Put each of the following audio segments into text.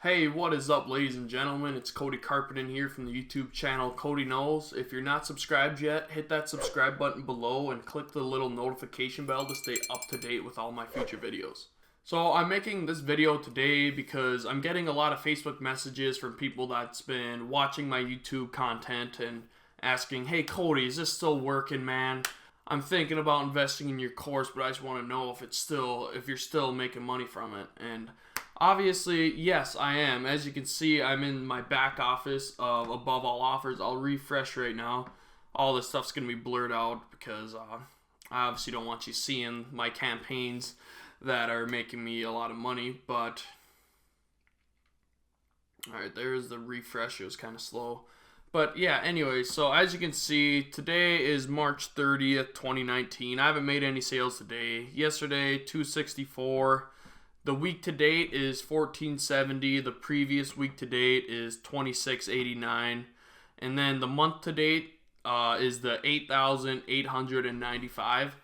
Hey, what is up, ladies and gentlemen? It's Cody Carpenter here from the YouTube channel Cody Knows. If you're not subscribed yet, hit that subscribe button below and click the little notification bell to stay up to date with all my future videos. So I'm making this video today because I'm getting a lot of Facebook messages from people that's been watching my YouTube content and asking, hey Cody, is this still working, man? I'm thinking about investing in your course, but I just want to know if you're still making money from it. And obviously, yes, I am. As you can see, I'm in my back office of Above All Offers. I'll refresh right now. All this stuff's going to be blurred out because I obviously don't want you seeing my campaigns that are making me a lot of money. But, alright, there's the refresh. It was kind of slow. But yeah, anyway, so as you can see, today is March 30th, 2019. I haven't made any sales today. Yesterday, 264. The week to date is 1470. The previous week to date is 2689. And then the month to date is the 8,895.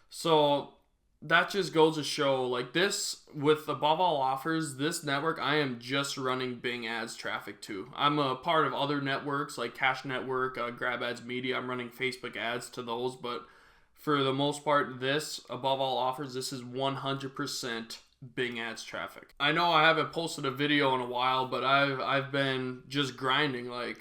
So that just goes to show, like, this, with Above All Offers, this network, I am just running Bing Ads traffic to. I'm a part of other networks like Cash Network, Grab Ads Media. I'm running Facebook ads to those, but for the most part, this, Above All Offers, this is 100% Bing Ads traffic. I know I haven't posted a video in a while, but I've been just grinding like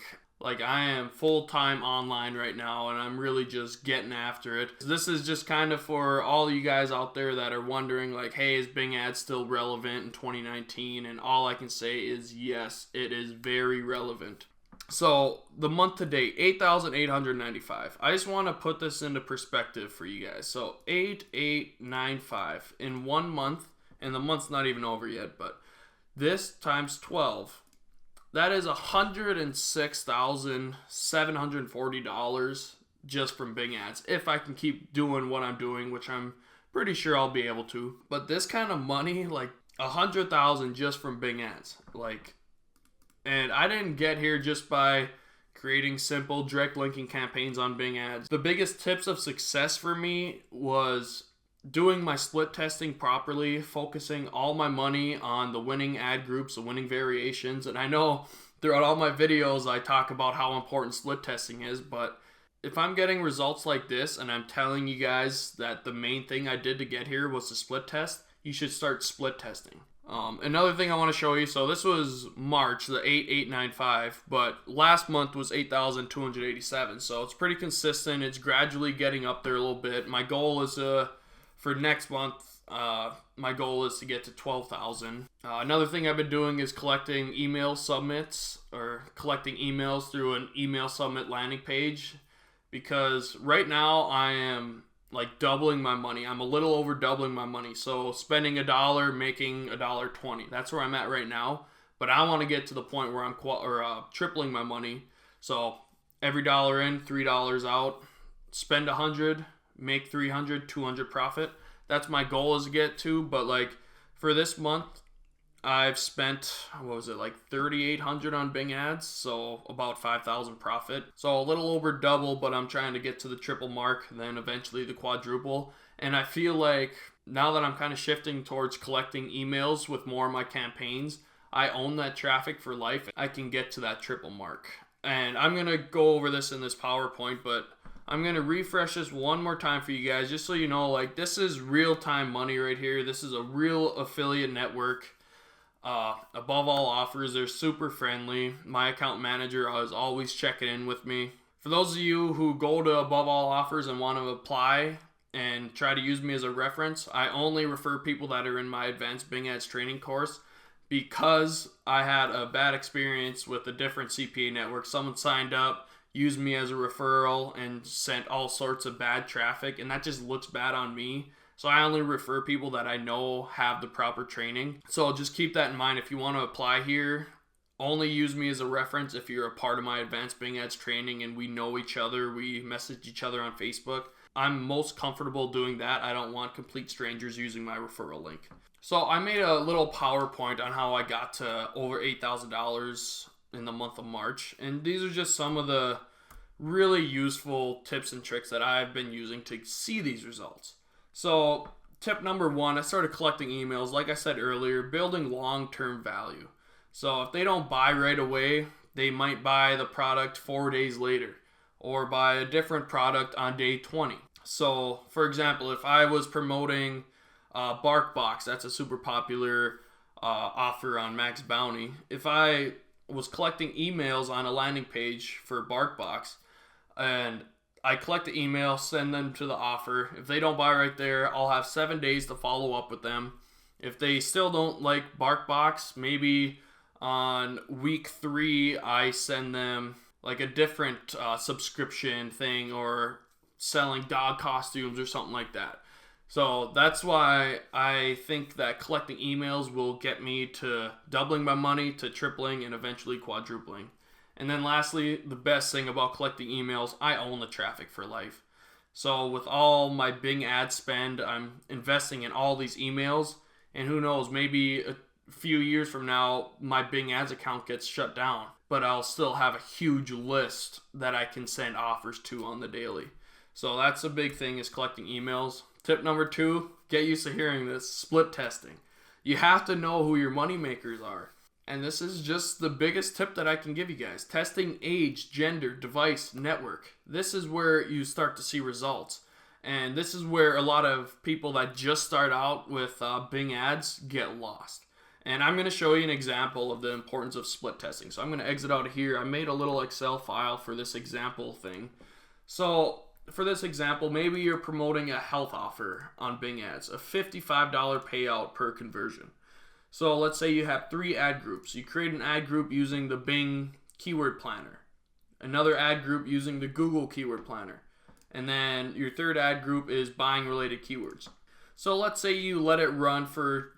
I am full-time online right now, and I'm really just getting after it. This is just kind of for all you guys out there that are wondering, like, hey, is Bing Ads still relevant in 2019? And all I can say is yes, it is very relevant. So the month to date, 8,895. I just want to put this into perspective for you guys. So 8,895 in 1 month, and the month's not even over yet, but this times 12, that is $106,740 just from Bing Ads, if I can keep doing what I'm doing, which I'm pretty sure I'll be able to. But this kind of money, like $100,000 just from Bing Ads, and I didn't get here just by creating simple direct linking campaigns on Bing Ads. The biggest tips of success for me was doing my split testing properly, focusing all my money on the winning ad groups, the winning variations. And I know throughout all my videos I talk about how important split testing is, but if I'm getting results like this and I'm telling you guys that the main thing I did to get here was to split test, you should start split testing. Another thing I want to show you, so this was March, the 8,895, but last month was 8,287, so it's pretty consistent. It's gradually getting up there a little bit. My goal is for next month, my goal is to get to 12,000. Another thing I've been doing is collecting email submits, or collecting emails through an email submit landing page, because right now I am like doubling my money. I'm a little over doubling my money. So spending $1, making $1.20. That's where I'm at right now. But I want to get to the point where I'm tripling my money. So every dollar in, $3 out. Spend 100, make 300, 200 profit. That's my goal is to get to. But like for this month, I've spent, like 3,800 on Bing Ads, so about 5,000 profit. So a little over double, but I'm trying to get to the triple mark, then eventually the quadruple. And I feel like now that I'm kind of shifting towards collecting emails with more of my campaigns, I own that traffic for life. I can get to that triple mark. And I'm going to go over this in this PowerPoint, but I'm going to refresh this one more time for you guys, just so you know, like, this is real-time money right here. This is a real affiliate network. Above All Offers, they're super friendly. My account manager is always checking in with me. For those of you who go to Above All Offers and want to apply and try to use me as a reference, I only refer people that are in my advanced Bing Ads training course, because I had a bad experience with a different CPA network. Someone signed up, used me as a referral, and sent all sorts of bad traffic, and that just looks bad on me. So I only refer people that I know have the proper training. So just keep that in mind. If you want to apply here, only use me as a reference if you're a part of my advanced Bing Ads training and we know each other, we message each other on Facebook. I'm most comfortable doing that. I don't want complete strangers using my referral link. So I made a little PowerPoint on how I got to over $8,000 in the month of March. And these are just some of the really useful tips and tricks that I've been using to see these results. So tip number one, I started collecting emails. Like I said earlier, building long-term value. So if they don't buy right away, they might buy the product 4 days later or buy a different product on day 20. So for example, if I was promoting BarkBox, that's a super popular offer on Max Bounty. If I was collecting emails on a landing page for BarkBox and I collect the email, send them to the offer. If they don't buy right there, I'll have 7 days to follow up with them. If they still don't like BarkBox, maybe on week 3, I send them like a different subscription thing or selling dog costumes or something like that. So that's why I think that collecting emails will get me to doubling my money, to tripling, and eventually quadrupling. And then lastly, the best thing about collecting emails, I own the traffic for life. So with all my Bing Ads spend, I'm investing in all these emails. And who knows, maybe a few years from now, my Bing Ads account gets shut down. But I'll still have a huge list that I can send offers to on the daily. So that's a big thing, is collecting emails. Tip number 2, get used to hearing this, split testing. You have to know who your money makers are. And this is just the biggest tip that I can give you guys. Testing age, gender, device, network. This is where you start to see results. And this is where a lot of people that just start out with Bing Ads get lost. And I'm going to show you an example of the importance of split testing. So I'm going to exit out of here. I made a little Excel file for this example thing. So for this example, maybe you're promoting a health offer on Bing Ads, a $55 payout per conversion. So let's say you have 3 ad groups. You create an ad group using the Bing Keyword Planner, another ad group using the Google Keyword Planner, and then your third ad group is buying related keywords. So let's say you let it run for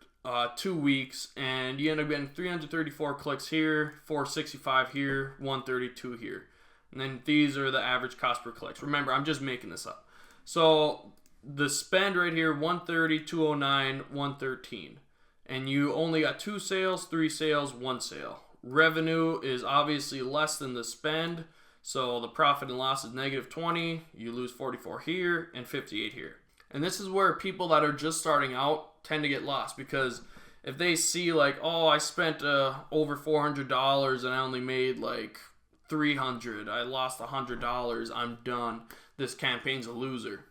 2 weeks and you end up getting 334 clicks here, 465 here, 132 here. And then these are the average cost per clicks. Remember, I'm just making this up. So the spend right here, 130, 209, 113. And you only got 2 sales, 3 sales, 1 sale. Revenue is obviously less than the spend. So the profit and loss is negative 20. You lose 44 here and 58 here. And this is where people that are just starting out tend to get lost, because if they see like, oh, I spent over $400 and I only made like $300, I lost $100, I'm done, this campaign's a loser.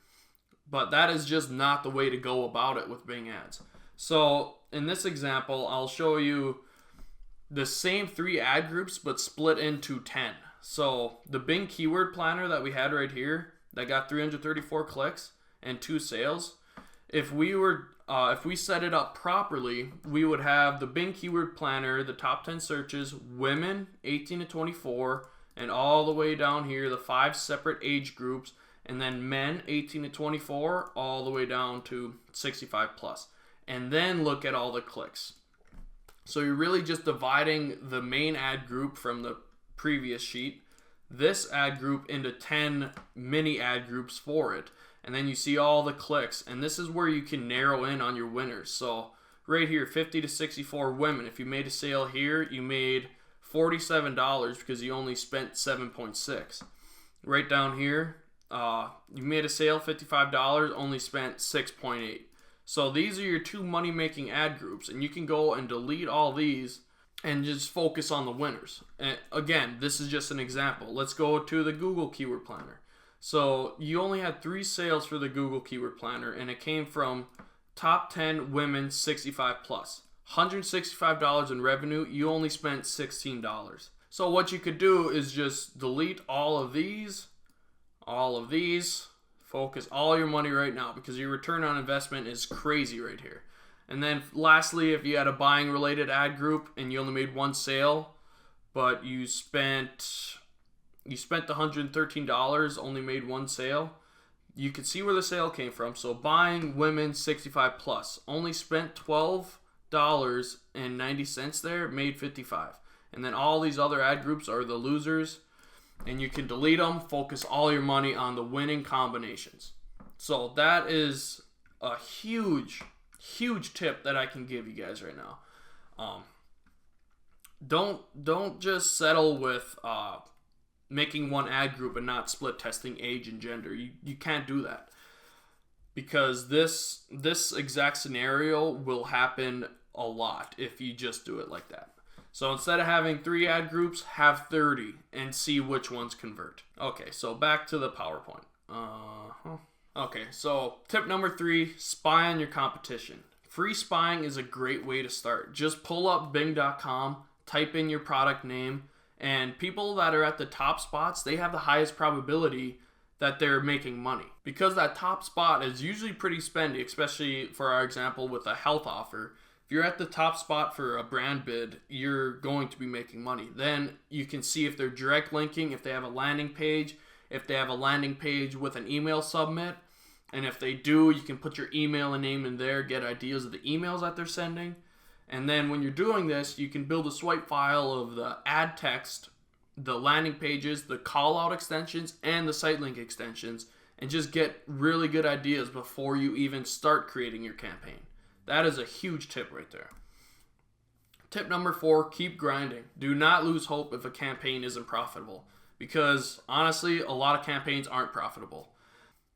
But that is just not the way to go about it with Bing Ads. So in this example, I'll show you the same 3 ad groups but split into 10. So the Bing Keyword Planner that we had right here that got 334 clicks and 2 sales, if we set it up properly, we would have the Bing Keyword Planner, the top 10 searches, women 18 to 24, and all the way down here, the 5 separate age groups, and then men 18 to 24, all the way down to 65 plus. And then look at all the clicks. So you're really just dividing the main ad group from the previous sheet, this ad group, into 10 mini ad groups for it. And then you see all the clicks. And this is where you can narrow in on your winners. So right here, 50 to 64 women. If you made a sale here, you made $47 because you only spent 7.6. Right down here, you made a sale, $55, only spent 6.8. So these are your 2 money-making ad groups, and you can go and delete all these and just focus on the winners. And again, this is just an example. Let's go to the Google Keyword Planner. So you only had 3 sales for the Google Keyword Planner, and it came from top 10 women 65 plus. $165 in revenue, you only spent $16. So what you could do is just delete all of these, focus all your money right now, because your return on investment is crazy right here. And then lastly, if you had a buying related ad group and you only made 1 sale, but you spent the $113, only made 1 sale, you can see where the sale came from. So buying women 65 plus, only spent $12.90 there, made 55. And then all these other ad groups are the losers, and you can delete them, focus all your money on the winning combinations. So that is a huge tip that I can give you guys right now. Don't just settle with making 1 ad group and not split testing age and gender. You can't do that, because this exact scenario will happen a lot if you just do it like that. So instead of having 3 ad groups, have 30 and see which ones convert. Okay, so back to the PowerPoint. Okay, so tip number 3, spy on your competition. Free spying is a great way to start. Just pull up bing.com, type in your product name, and people that are at the top spots, they have the highest probability that they're making money. Because that top spot is usually pretty spendy, especially for our example with a health offer. If you're at the top spot for a brand bid, you're going to be making money. Then you can see if they're direct linking, if they have a landing page, if they have a landing page with an email submit. And if they do, you can put your email and name in there, get ideas of the emails that they're sending. And then when you're doing this, you can build a swipe file of the ad text, the landing pages, the call out extensions, and the site link extensions, and just get really good ideas before you even start creating your campaign. That is a huge tip right there. Tip number 4, keep grinding. Do not lose hope if a campaign isn't profitable, because honestly, a lot of campaigns aren't profitable.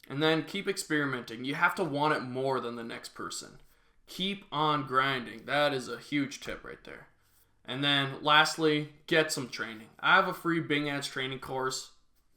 And then keep experimenting. You have to want it more than the next person. Keep on grinding. That is a huge tip right there. And then lastly, get some training. I have a free Bing Ads training course,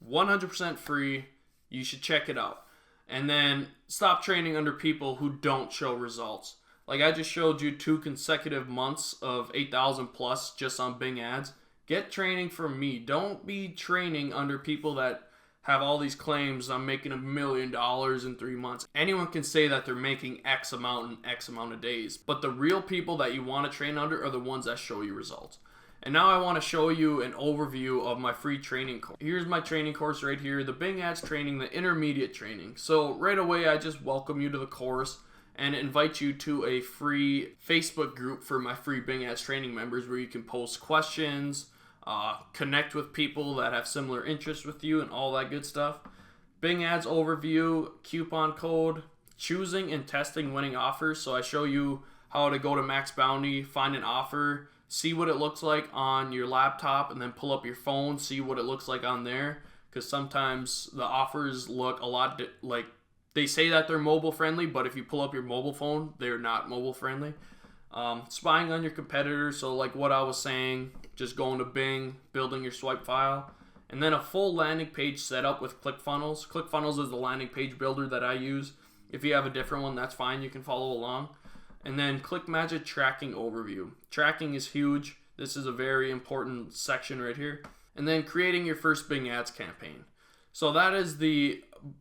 100% free. You should check it out. And then stop training under people who don't show results. Like I just showed you 2 consecutive months of 8,000 plus just on Bing Ads. Get training from me. Don't be training under people that have all these claims, I'm making $1 million in 3 months. Anyone can say that they're making X amount in X amount of days, but the real people that you want to train under are the ones that show you results. And now I want to show you an overview of my free training course. Here's my training course right here, the Bing Ads training, the intermediate training. So right away, I just welcome you to the course and invite you to a free Facebook group for my free Bing Ads training members where you can post questions, connect with people that have similar interests with you and all that good stuff. Bing Ads overview, coupon code, choosing and testing winning offers. So I show you how to go to Max Bounty, find an offer, see what it looks like on your laptop, and then pull up your phone, see what it looks like on there. Because sometimes the offers look a lot like they say that they're mobile friendly, but if you pull up your mobile phone, they're not mobile friendly. Spying on your competitors, so like what I was saying, just going to Bing, building your swipe file, and then a full landing page setup with ClickFunnels. ClickFunnels is the landing page builder that I use. If you have a different one, that's fine, you can follow along. And then ClickMagick tracking overview. Tracking is huge. This is a very important section right here. And then creating your first Bing Ads campaign. So that is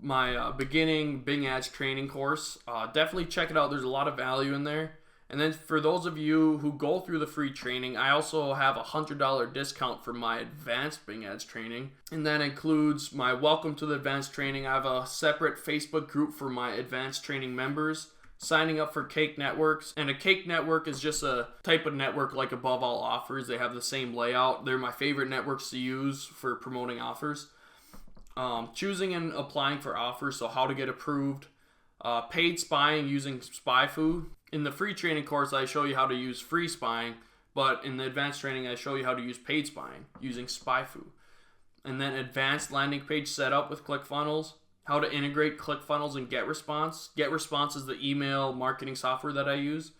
my beginning Bing Ads training course. Definitely check it out. There's a lot of value in there. And then for those of you who go through the free training, I also have a $100 discount for my advanced Bing Ads training. And that includes my welcome to the advanced training. I have a separate Facebook group for my advanced training members, signing up for Cake Networks. And a Cake Network is just a type of network like Above All Offers. They have the same layout. They're my favorite networks to use for promoting offers. Choosing and applying for offers, so how to get approved. Paid spying using SpyFu. In the free training course, I show you how to use free spying, but in the advanced training, I show you how to use paid spying using SpyFu. And then advanced landing page setup with ClickFunnels, how to integrate ClickFunnels and GetResponse. GetResponse is the email marketing software that I use.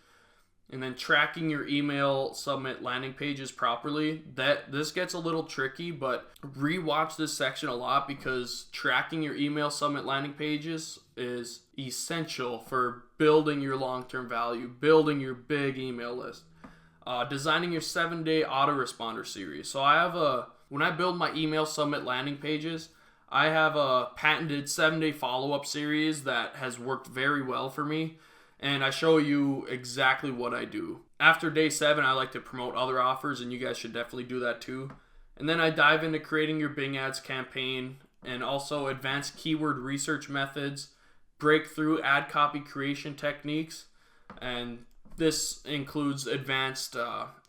And then tracking your email submit landing pages properly. This gets a little tricky, but rewatch this section a lot because tracking your email submit landing pages is essential for building your long-term value, building your big email list. Designing your 7-day autoresponder series. So when I build my email submit landing pages, I have a patented 7-day follow-up series that has worked very well for me. And I show you exactly what I do. After day 7, I like to promote other offers, and you guys should definitely do that too. And then I dive into creating your Bing Ads campaign and also advanced keyword research methods, breakthrough ad copy creation techniques, and this includes advanced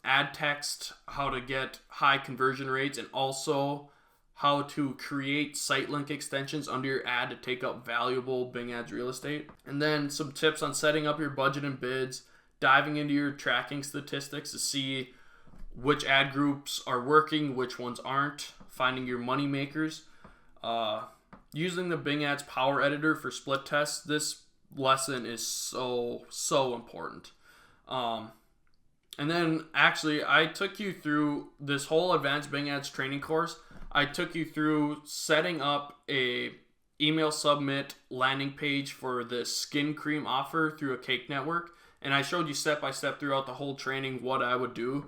ad text, how to get high conversion rates, and also how to create site link extensions under your ad to take up valuable Bing Ads real estate. And then some tips on setting up your budget and bids, diving into your tracking statistics to see which ad groups are working, which ones aren't, finding your money makers, using the Bing Ads Power Editor for split tests. This lesson is so important. And then actually, I took you through this whole advanced Bing Ads training course. I took you through setting up a email submit landing page for this skin cream offer through a cake network. And I showed you step by step throughout the whole training what I would do.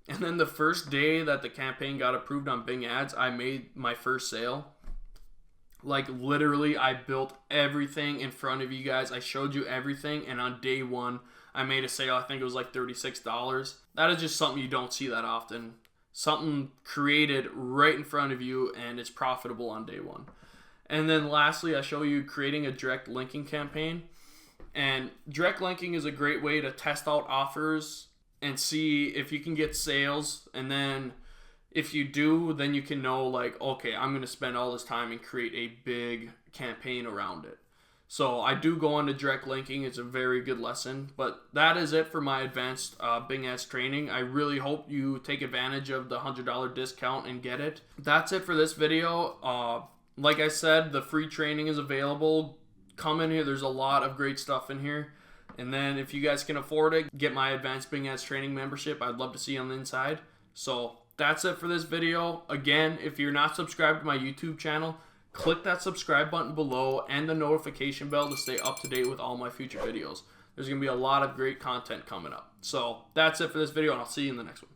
And then the first day that the campaign got approved on Bing Ads, I made my first sale. Like literally, I built everything in front of you guys. I showed you everything. And on day one, I made a sale. I think it was like $36. That is just something you don't see that often. Something created right in front of you and it's profitable on day one. And then lastly, I show you creating a direct linking campaign. And direct linking is a great way to test out offers and see if you can get sales. And then if you do, then you can know like, okay, I'm going to spend all this time and create a big campaign around it. So I do go on to direct linking. It's a very good lesson. But that is it for my advanced Bing Ads training. I really hope you take advantage of the $100 discount and get it. That's it for this video. Like I said, the free training is available. Come in here. There's a lot of great stuff in here. And then if you guys can afford it, get my advanced Bing Ads training membership. I'd love to see you on the inside. So that's it for this video. Again, if you're not subscribed to my YouTube channel, click that subscribe button below and the notification bell to stay up to date with all my future videos. There's going to be a lot of great content coming up. So that's it for this video, and I'll see you in the next one.